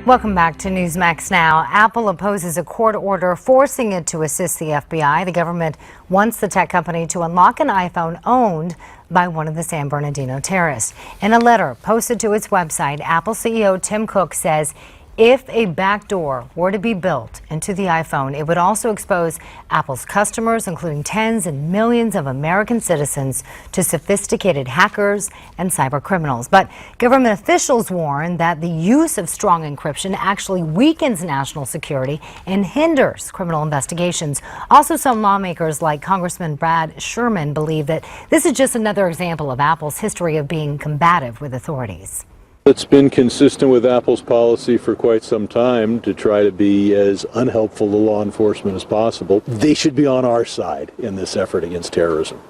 Welcome back to Newsmax Now. Apple opposes a court order forcing it to assist the FBI. The government wants the tech company to unlock an iPhone owned by one of the San Bernardino terrorists. In a letter posted to its website, Apple CEO Tim Cook says if a backdoor were to be built into the iPhone, it would also expose Apple's customers, including tens and millions of American citizens, to sophisticated hackers and cyber criminals. But government officials warn that the use of strong encryption actually weakens national security and hinders criminal investigations. Also, some lawmakers like Congressman Brad Sherman believe that this is just another example of Apple's history of being combative with authorities. It's been consistent with Apple's policy for quite some time to try to be as unhelpful to law enforcement as possible. They should be on our side in this effort against terrorism.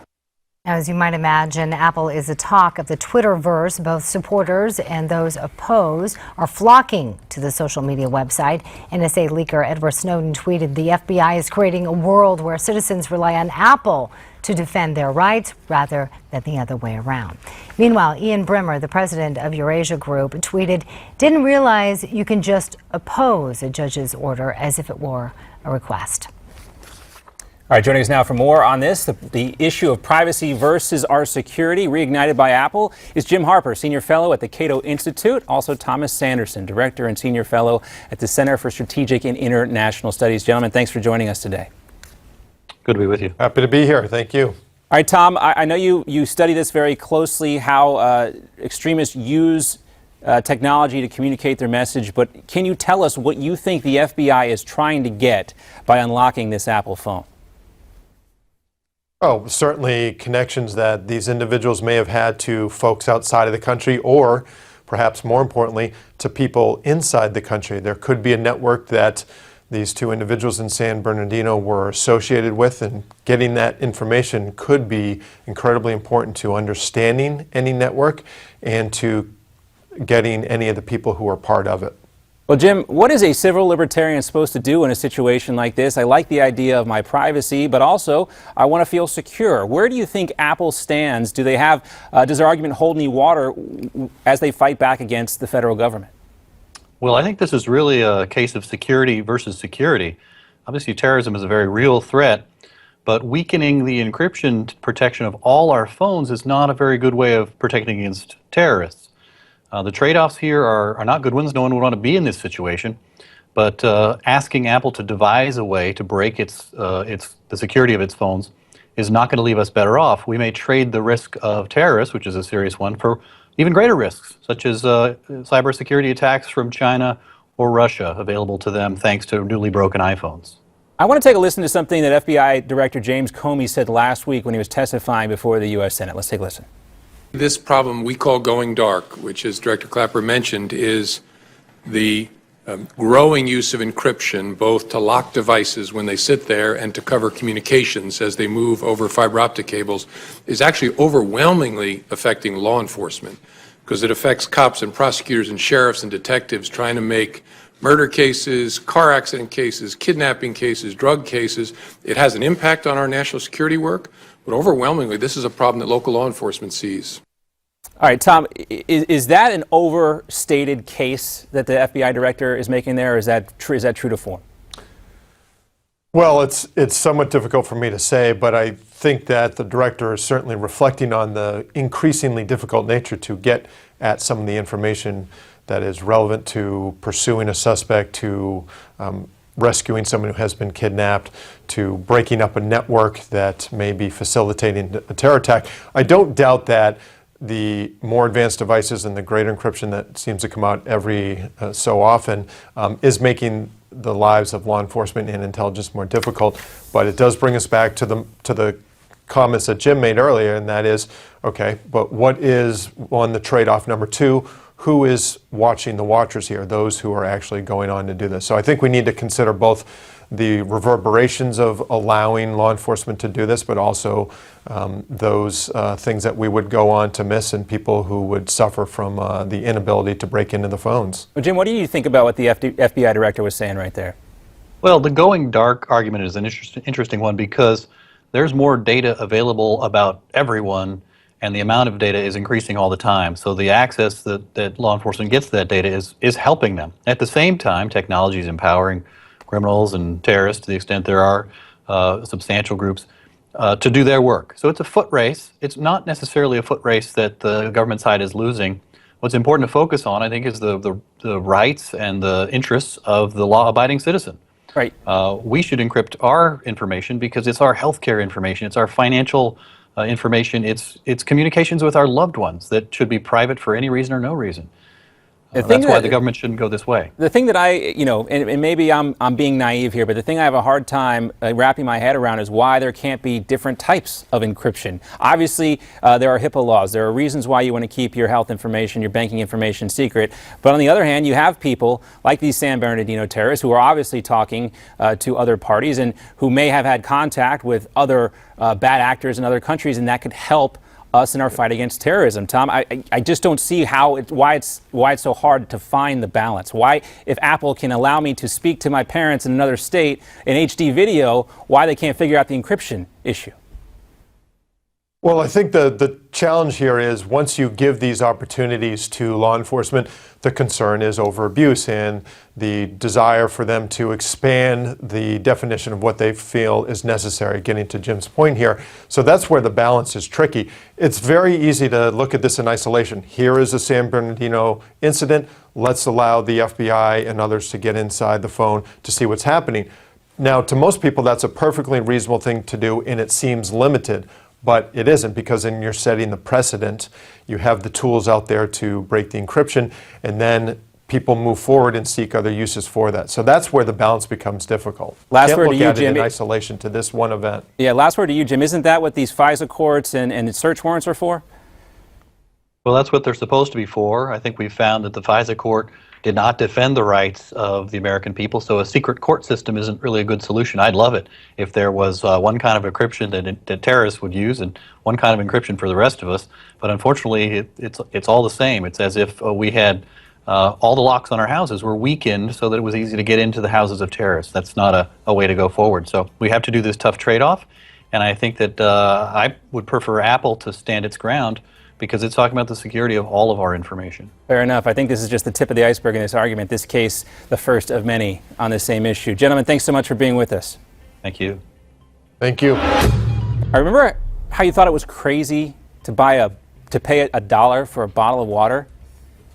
As you might imagine, Apple is the talk of the Twitterverse. Both supporters and those opposed are flocking to the social media website. NSA leaker Edward Snowden tweeted, "The FBI is creating a world where citizens rely on Apple to defend their rights rather than the other way around." Meanwhile, Ian Bremmer, the president of Eurasia Group, tweeted, "Didn't realize you can just oppose a judge's order as if it were a request." All right, joining us now for more on this, the issue of privacy versus our security, reignited by Apple, is Jim Harper, senior fellow at the Cato Institute, also Thomas Sanderson, director and senior fellow at the Center for Strategic and International Studies. Gentlemen, thanks for joining us today. Good to be with you. Happy to be here. Thank you. All right, Tom, I know you study this very closely, how extremists use technology to communicate their message, but can you tell us what you think the FBI is trying to get by unlocking this Apple phone? Oh, certainly connections that these individuals may have had to folks outside of the country, or perhaps more importantly, to people inside the country. There could be a network that these two individuals in San Bernardino were associated with, and getting that information could be incredibly important to understanding any network and to getting any of the people who are part of it. Well, Jim, what is a civil libertarian supposed to do in a situation like this? I like the idea of my privacy, but also I want to feel secure. Where do you think Apple stands? Do they have, does their argument hold any water as they fight back against the federal government? Well, I think this is really a case of security versus security. Obviously, terrorism is a very real threat, but weakening the encryption protection of all our phones is not a very good way of protecting against terrorists. The trade-offs here are not good ones. No one would want to be in this situation. But asking Apple to devise a way to break the security of its phones is not going to leave us better off. We may trade the risk of terrorists, which is a serious one, for even greater risks, such as cybersecurity attacks from China or Russia available to them thanks to newly broken iPhones. I want to take a listen to something that FBI Director James Comey said last week when he was testifying before the U.S. Senate. Let's take a listen. This problem we call going dark, which, as Director Clapper mentioned, is the growing use of encryption, both to lock devices when they sit there and to cover communications as they move over fiber optic cables, is actually overwhelmingly affecting law enforcement, because it affects cops and prosecutors and sheriffs and detectives trying to make murder cases, car accident cases, kidnapping cases, drug cases. It has an impact on our national security work, but overwhelmingly, this is a problem that local law enforcement sees. All right, Tom, is that an overstated case that the FBI director is making there, or is that true to form? Well, it's somewhat difficult for me to say, but I think that the director is certainly reflecting on the increasingly difficult nature to get at some of the information that is relevant to pursuing a suspect, to rescuing someone who has been kidnapped, to breaking up a network that may be facilitating a terror attack. I don't doubt that the more advanced devices and the greater encryption that seems to come out every so often is making the lives of law enforcement and intelligence more difficult. But it does bring us back to the comments that Jim made earlier, and that is, okay, but what is on the trade-off number two? Who is watching the watchers here, those who are actually going on to do this? So I think we need to consider both the reverberations of allowing law enforcement to do this, but also those things that we would go on to miss and people who would suffer from the inability to break into the phones. Well, Jim, what do you think about what the FBI director was saying right there? Well, the going dark argument is an interesting one because there's more data available about everyone and the amount of data is increasing all the time. So the access that law enforcement gets to that data is helping them. At the same time, technology is empowering criminals and terrorists, to the extent there are substantial groups, to do their work. So it's a foot race. It's not necessarily a foot race that the government side is losing. What's important to focus on, I think, is the rights and the interests of the law-abiding citizen. Right. We should encrypt our information because it's our healthcare information, it's our financial information, it's communications with our loved ones that should be private for any reason or no reason. That's why the government shouldn't go this way. The thing that and maybe I'm being naive here, but the thing I have a hard time wrapping my head around is why there can't be different types of encryption. Obviously, there are HIPAA laws. There are reasons why you want to keep your health information, your banking information secret. But on the other hand, you have people like these San Bernardino terrorists who are obviously talking to other parties and who may have had contact with other bad actors in other countries, and that could help us in our fight against terrorism. Tom, I just don't see why it's so hard to find the balance. Why, if Apple can allow me to speak to my parents in another state in HD video, why they can't figure out the encryption issue? Well, I think the challenge here is once you give these opportunities to law enforcement, the concern is over abuse and the desire for them to expand the definition of what they feel is necessary, getting to Jim's point here. So that's where the balance is tricky. It's very easy to look at this in isolation. Here is a San Bernardino incident. Let's allow the FBI and others to get inside the phone to see what's happening. Now, to most people, that's a perfectly reasonable thing to do, and it seems limited. But it isn't, because then you're setting the precedent. You have the tools out there to break the encryption, and then people move forward and seek other uses for that. So that's where the balance becomes difficult. Last word to you, Can't look at it Jim. in isolation to this one event. Yeah, last word to you, Jim. Isn't that what these FISA courts and search warrants are for? Well, that's what they're supposed to be for. I think we've found that the FISA court did not defend the rights of the American people, so a secret court system isn't really a good solution. I'd love it if there was one kind of encryption that terrorists would use and one kind of encryption for the rest of us, but unfortunately it's all the same. It's as if we had all the locks on our houses were weakened so that it was easy to get into the houses of terrorists. That's not a way to go forward. So we have to do this tough trade-off, and I think that I would prefer Apple to stand its ground because it's talking about the security of all of our information. Fair enough. I think this is just the tip of the iceberg in this argument. This case, the first of many on the same issue. Gentlemen, thanks so much for being with us. Thank you. Thank you. I remember how you thought it was crazy to pay $1 for a bottle of water.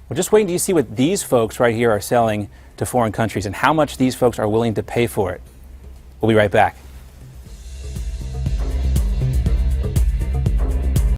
Well, just wait until you see what these folks right here are selling to foreign countries and how much these folks are willing to pay for it. We'll be right back.